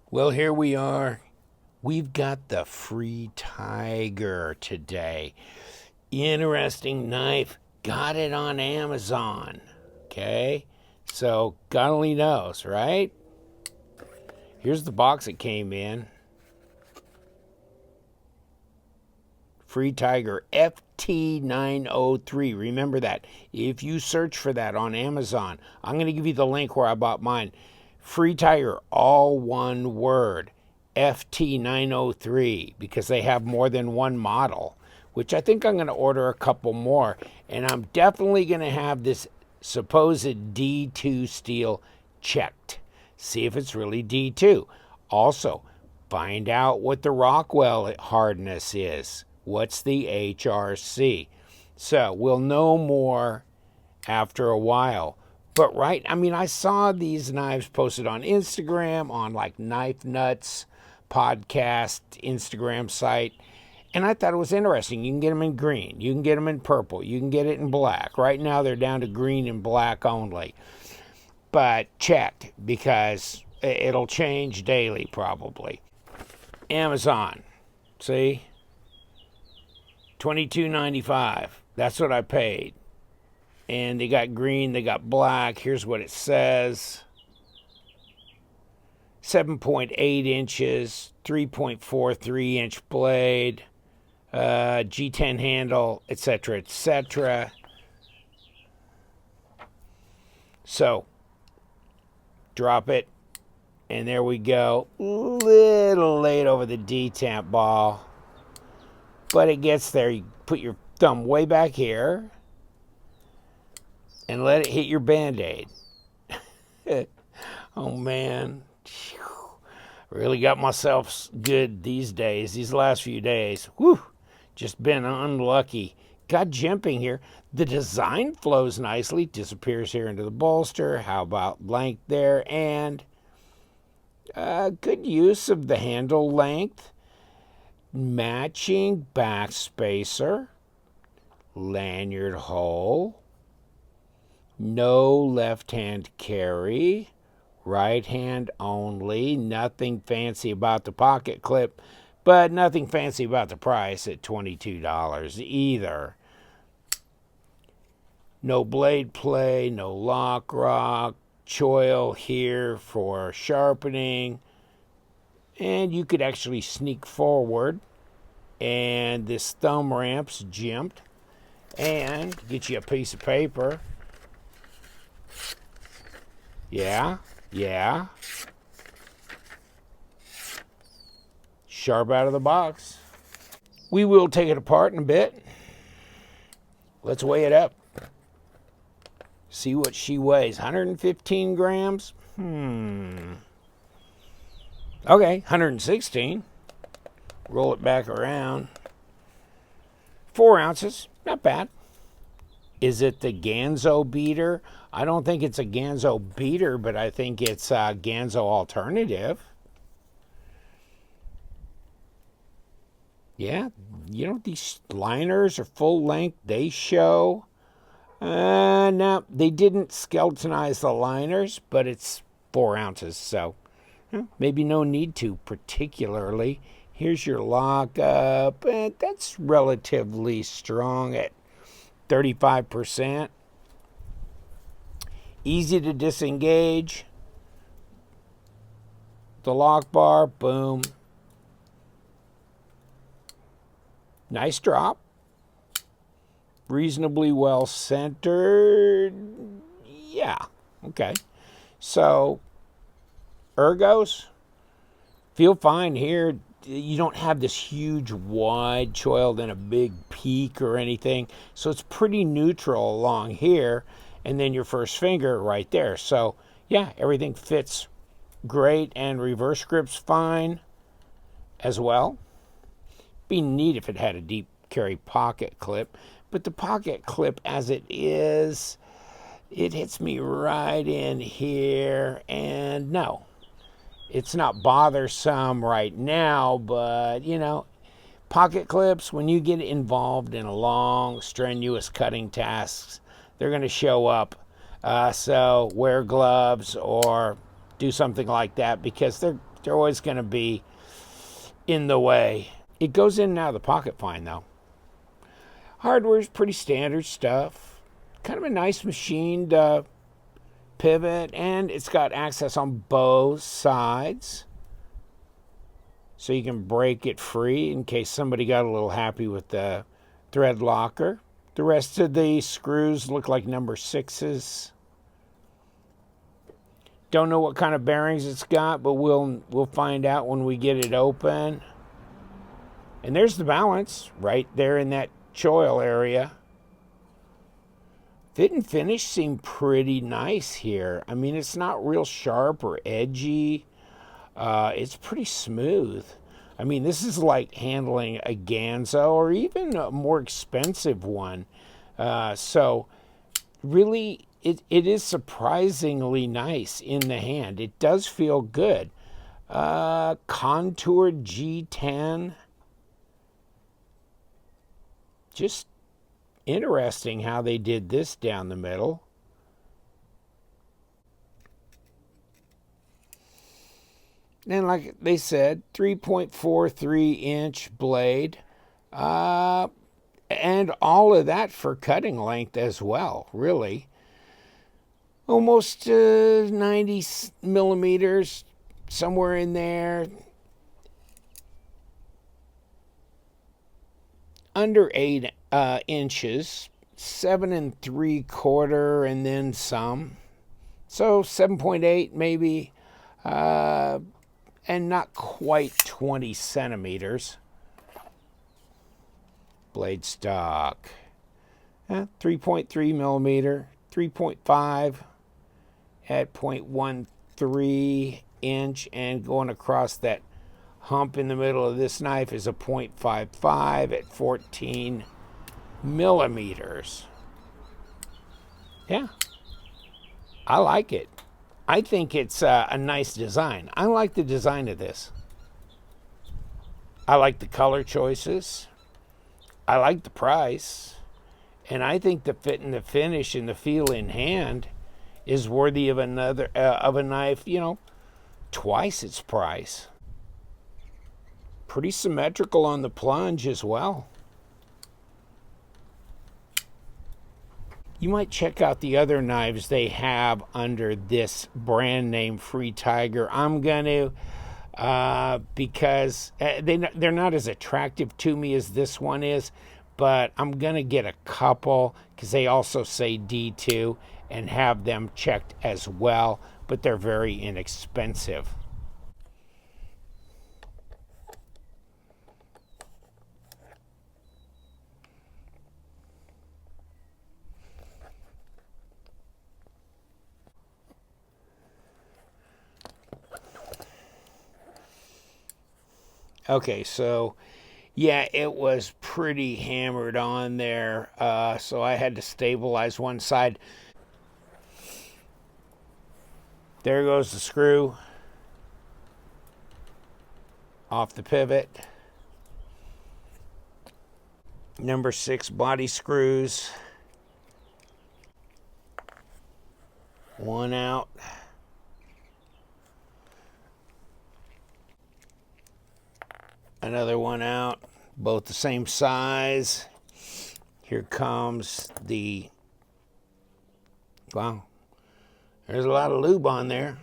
Well, here we are. We've got the FreeTiger today. Interesting knife. Got it on Amazon. Okay? So, God only knows, right? Here's the box it came in. FreeTiger FT903. Remember that. If you search for that on Amazon, I'm going to give you the link where I bought mine. FreeTiger, all one word, FT903, because they have more than one model, which I think I'm going to order a couple more. And I'm definitely going to have this supposed D2 steel checked. See if it's really D2. Also, find out what the Rockwell hardness is. What's the HRC? So we'll know more after a while. But I saw these knives posted on Instagram, on like Knife Nuts podcast Instagram site, and I thought it was interesting. You can get them in green, you can get them in purple, you can get it in black. Right now they're down to green and black only. But check, because it'll change daily probably. Amazon, see? $22.95. That's what I paid. And they got green, they got black. Here's what it says. 7.8 inches, 3.43 inch blade, G10 handle, etc., etc. So, drop it, and there we go. Little late over the detamp ball, but it gets there. You put your thumb way back here and let it hit your Band-Aid. Oh man, really got myself good these days, these last few days. Whew, just been unlucky. Got jimping here. The design flows nicely, disappears here into the bolster. How about length there? And good use of the handle length. Matching back spacer. Lanyard hole. No left-hand carry, right hand only. Nothing fancy about the pocket clip, but nothing fancy about the price at $22 either. No blade play, no lock rock, choil here for sharpening, and you could actually sneak forward, and this thumb ramp's jimped, and get you a piece of paper. Yeah. Sharp out of the box. We will take it apart in a bit. Let's weigh it up. See what she weighs. 115 grams? Okay, 116. Roll it back around. 4 ounces. Not bad. Is it the Ganzo beater? I don't think it's a Ganzo beater, but I think it's a Ganzo alternative. Yeah, these liners are full length. They show. No, they didn't skeletonize the liners, but it's 4 ounces, so maybe no need to particularly. Here's your lockup. That's relatively strong at 35%. Easy to disengage. The lock bar, boom. Nice drop. Reasonably well centered. Yeah, okay. So, ergos, feel fine here. You don't have this huge wide choil and a big peak or anything. So it's pretty neutral along here. And then your first finger right there. So, yeah, everything fits great, and reverse grip's fine as well. Be neat if it had a deep carry pocket clip. But the pocket clip as it is, it hits me right in here. And no, it's not bothersome right now, but, pocket clips, when you get involved in a long, strenuous cutting tasks, they're going to show up. So wear gloves or do something like that, because they're They're always going to be in the way. It goes in and out of the pocket fine, though. Hardware's pretty standard stuff. Kind of a nice machined pivot, and it's got access on both sides. So you can break it free in case somebody got a little happy with the thread locker. The rest of the screws look like number 6s. Don't know what kind of bearings it's got, but we'll find out when we get it open. And there's the balance right there in that choil area. Fit and finish seem pretty nice here. I mean, it's not real sharp or edgy. It's pretty smooth. I mean, this is like handling a Ganzo or even a more expensive one. So really, it is surprisingly nice in the hand. It does feel good. Contoured G10. Just interesting how they did this down the middle. And like they said, 3.43-inch blade. And all of that for cutting length as well, really. Almost 90 millimeters, somewhere in there. Under 8 inches, 7 3/4, and then some. So 7.8 maybe. And not quite 20 centimeters. Blade stock. 3.3 millimeter, 3.5 at 0.13 inch, and going across that hump in the middle of this knife is a 0.55 at 14 millimeters. Yeah, I like it. I think it's a nice design. I like the design of this. I like the color choices. I like the price. And I think the fit and the finish and the feel in hand is worthy of a knife, twice its price. Pretty symmetrical on the plunge as well. You might check out the other knives they have under this brand name FreeTiger. I'm going to, because they're not as attractive to me as this one is, but I'm going to get a couple because they also say D2 and have them checked as well, but they're very inexpensive. Okay, so yeah, it was pretty hammered on there, so I had to stabilize one side. There goes the screw off the pivot. Number 6 body screws. One out. Another one out, both the same size. Here comes the, wow, there's a lot of lube on there.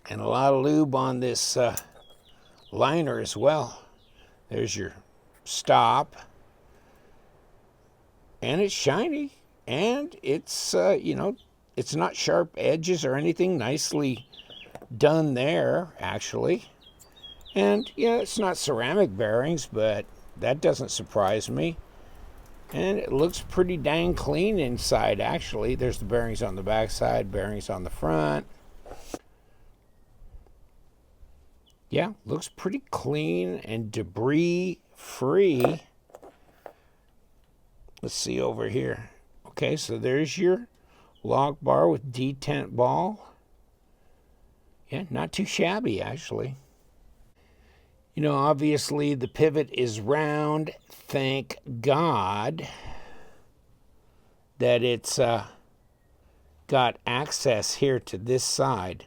And a lot of lube on this liner as well. There's your stop. And it's shiny. And it's, it's not sharp edges or anything. Nicely done there, actually. And, it's not ceramic bearings, but that doesn't surprise me. And it looks pretty dang clean inside, actually. There's the bearings on the back side, bearings on the front. Yeah, looks pretty clean and debris-free. Let's see over here. Okay, so there's your lock bar with detent ball. Yeah, not too shabby, actually. Obviously the pivot is round. Thank God that it's got access here to this side.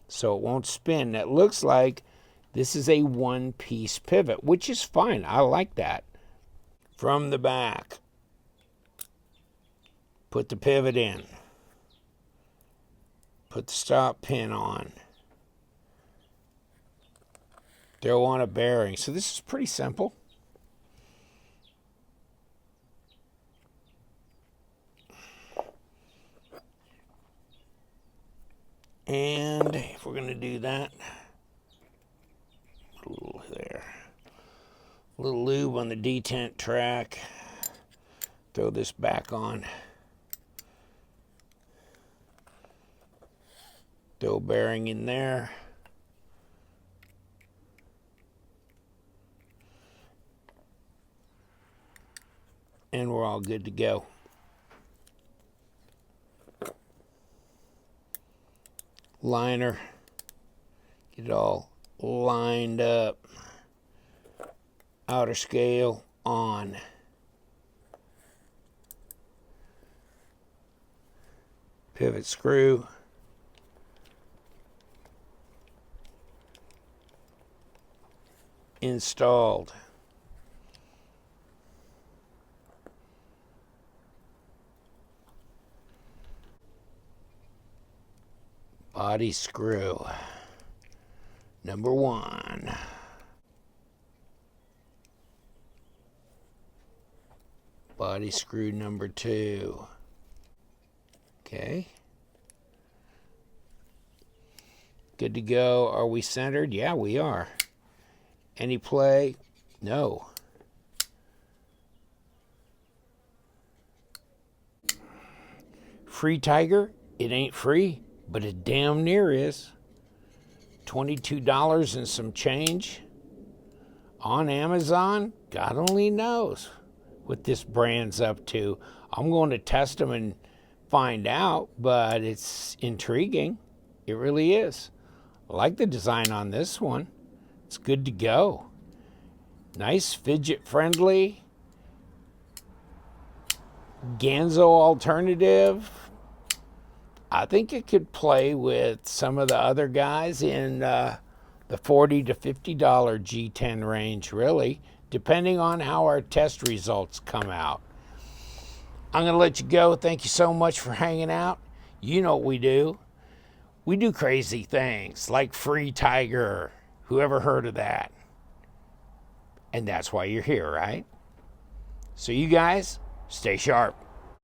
so it won't spin. That looks like this is a one-piece pivot, which is fine. I like that. From the back, put the pivot in. Put the stop pin on. Throw on a bearing. So this is pretty simple. And if we're going to do that, a little there. A little lube on the detent track. Throw this back on. Throw a bearing in there. And we're all good to go. Liner. Get it all lined up. Outer scale on. Pivot screw. Installed. Body screw number 1. Body screw number 2. Okay. Good to go. Are we centered? Yeah, we are. Any play? No. FreeTiger, it ain't free, but it damn near is. $22 and some change on Amazon. God only knows what this brand's up to. I'm going to test them and find out, but it's intriguing. It really is. I like the design on this one. It's good to go. Nice, fidget friendly. Ganzo alternative. I think it could play with some of the other guys in the $40 to $50 G10 range, really, depending on how our test results come out. I'm going to let you go. Thank you so much for hanging out. You know what we do. We do crazy things like FreeTiger. Whoever heard of that? And that's why you're here, right? So you guys, stay sharp.